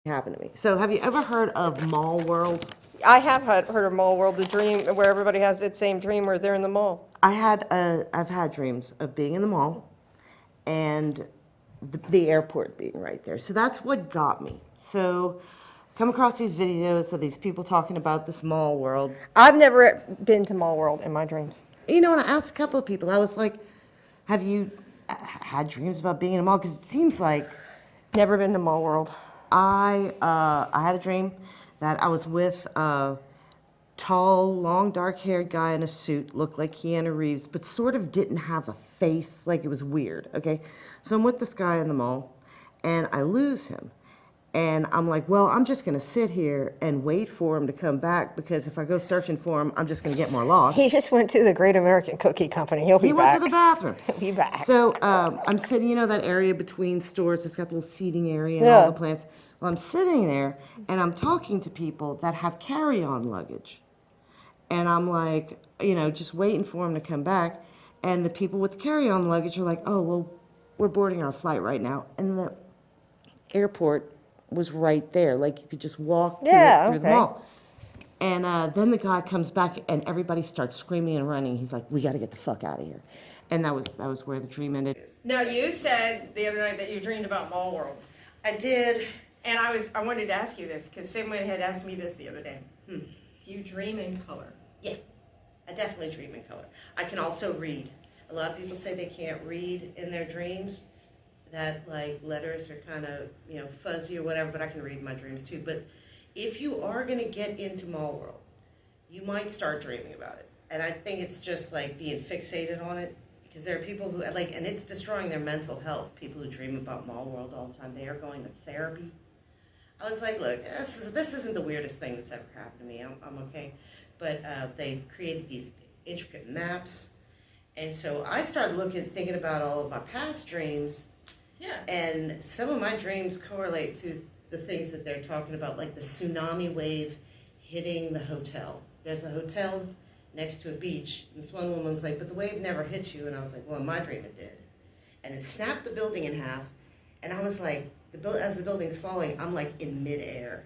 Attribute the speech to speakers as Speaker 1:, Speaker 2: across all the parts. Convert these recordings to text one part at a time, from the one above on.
Speaker 1: happened to me. So have you ever heard of Mall World?
Speaker 2: I have heard of Mall World, the dream where everybody has that same dream where they're in the mall.
Speaker 1: I've had dreams of being in the mall and the airport being right there. So that's what got me. So come across these videos of these people talking about this Mall World.
Speaker 2: I've never been to Mall World in my dreams.
Speaker 1: You know, and I asked a couple of people, I was like, have you had dreams about being in a mall? Because it seems like
Speaker 2: Never been to Mall World.
Speaker 1: I had a dream that I was with a tall, long, dark-haired guy in a suit, looked like Keanu Reeves, but sort of didn't have a face, like it was weird, okay? So I'm with this guy in the mall, and I lose him. And I'm like, well, I'm just gonna sit here and wait for him to come back, because if I go searching for him, I'm just gonna get more lost.
Speaker 2: He just went to the Great American Cookie Company. He'll be
Speaker 1: He
Speaker 2: back.
Speaker 1: went to the bathroom.
Speaker 2: He'll be back.
Speaker 1: So I'm sitting, you know, that area between stores, it's got the little seating area and
Speaker 2: Yeah.
Speaker 1: all the plants. Well, I'm sitting there and I'm talking to people that have carry-on luggage. And I'm like, you know, just waiting for him to come back. And the people with the carry-on luggage are like, oh, well, we're boarding our flight right now. And the airport was right there. Like, you could just walk to
Speaker 2: Yeah,
Speaker 1: it through the
Speaker 2: okay.
Speaker 1: mall. And then the guy comes back and everybody starts screaming and running. He's like, we got to get the fuck out of here. And that was where the dream ended.
Speaker 3: Now, you said the other night that you dreamed about Mall World.
Speaker 1: I did.
Speaker 3: And I wanted to ask you this, because someone had asked me this the other day. Do you dream in color?
Speaker 4: Yeah, I definitely dream in color. I can also read. A lot of people say they can't read in their dreams, that like letters are kind of, you know, fuzzy or whatever, but I can read in my dreams too. But if you are going to get into Mall World, you might start dreaming about it. And I think it's just like being fixated on it, because there are people who like, and it's destroying their mental health, people who dream about Mall World all the time. They are going to therapy. I was like, look, this isn't the weirdest thing that's ever happened to me. I'm okay. But they created these intricate maps. And so I started thinking about all of my past dreams.
Speaker 3: Yeah.
Speaker 4: And some of my dreams correlate to the things that they're talking about, like the tsunami wave hitting the hotel. There's a hotel next to a beach. And this one woman was like, but the wave never hit you. And I was like, well, in my dream it did. And it snapped the building in half. And I was like, as the building's falling, I'm like in midair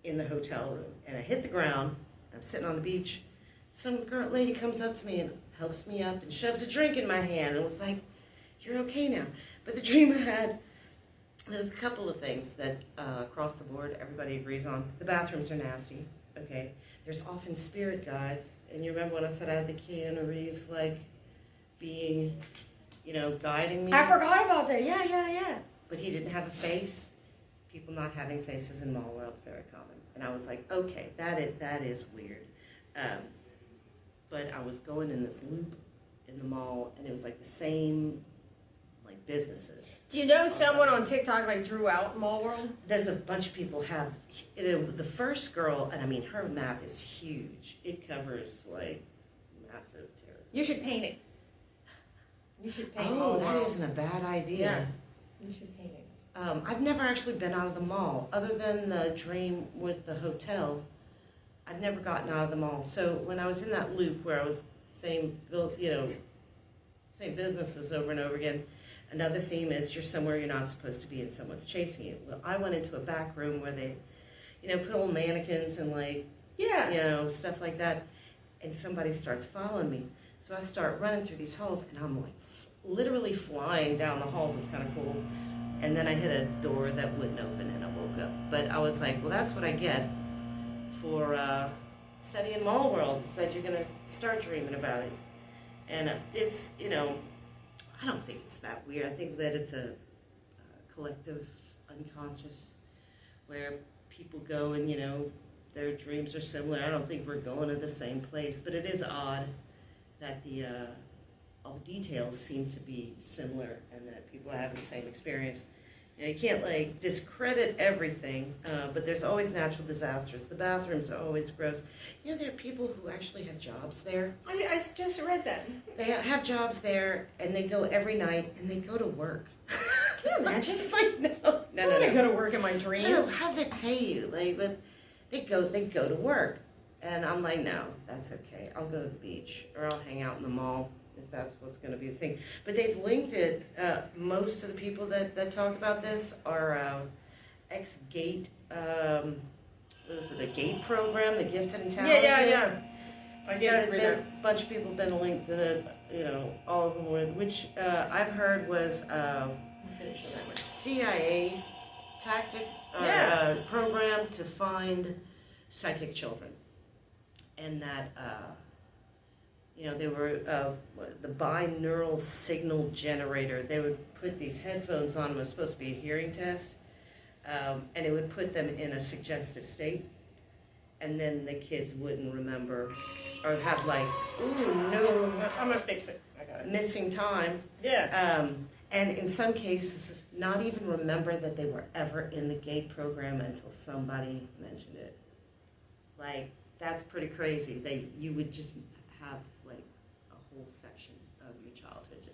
Speaker 4: in the hotel room. And I hit the ground. I'm sitting on the beach. Some lady comes up to me and helps me up and shoves a drink in my hand and was like, you're okay now. But the dream I had, there's a couple of things that across the board everybody agrees on. The bathrooms are nasty, okay? There's often spirit guides. And you remember when I said I had the Keanu Reeves, like, being, you know, guiding me?
Speaker 3: I forgot about that. Yeah.
Speaker 4: But he didn't have a face. People not having faces in Mall World is very common. And I was like, okay, that is weird. But I was going in this loop in the mall, and it was like the same, like, businesses.
Speaker 3: Do you know someone on TikTok like drew out Mall World?
Speaker 4: There's a bunch of people have, the first girl, and I mean, her map is huge. It covers, like, massive territory.
Speaker 3: You should paint it. You should paint
Speaker 4: Oh,
Speaker 3: Mall
Speaker 4: that
Speaker 3: World.
Speaker 4: isn't a bad idea.
Speaker 3: Yeah. You should paint it.
Speaker 4: I've never actually been out of the mall, other than the dream with the hotel. I've never gotten out of the mall. So when I was in that loop where I was same businesses over and over again, another theme is you're somewhere you're not supposed to be and someone's chasing you. Well, I went into a back room where they, you know, put old mannequins and like,
Speaker 3: Yeah.
Speaker 4: you know, stuff like that, and somebody starts following me. So I start running through these halls, and I'm like literally flying down the halls. It's kind of cool. And then I hit a door that wouldn't open, and I woke up. But I was like, well, that's what I get for studying Mall World, is that you're going to start dreaming about it. And it's, you know, I don't think it's that weird. I think that it's a collective unconscious where people go and, you know, their dreams are similar. I don't think we're going to the same place, but it is odd that the all details seem to be similar and that people are having the same experience. You know, you can't like discredit everything, but there's always natural disasters. The bathrooms are always gross. You know, there are people who actually have jobs there.
Speaker 3: I just read that.
Speaker 4: They have jobs there, and they go every night, and they go to work.
Speaker 3: Can you imagine?
Speaker 4: It's like, no.
Speaker 3: I want to go to work in my dreams.
Speaker 4: No, how do they pay you? Like, but they go to work, and I'm like, no, that's okay. I'll go to the beach, or I'll hang out in the mall if that's what's going to be the thing. But they've linked it. Most of the people that talk about this are ex-GATE, what is it, the GATE program, the Gifted and
Speaker 3: Yeah,
Speaker 4: Talented.
Speaker 3: yeah. I did read that.
Speaker 4: A bunch of people have been linked to the, all of them were, which I've heard was
Speaker 3: Finish on that one.
Speaker 4: CIA tactic or
Speaker 3: Yeah.
Speaker 4: program to find psychic children, and that they were the binaural signal generator. They would put these headphones on. It was supposed to be a hearing test, and it would put them in a suggestive state, and then the kids wouldn't remember or have like, ooh no,
Speaker 3: I'm gonna fix it. I got it.
Speaker 4: missing time.
Speaker 3: Yeah.
Speaker 4: And in some cases, not even remember that they were ever in the GATE program until somebody mentioned it. Like, that's pretty crazy. You would just have like a whole section of your childhood just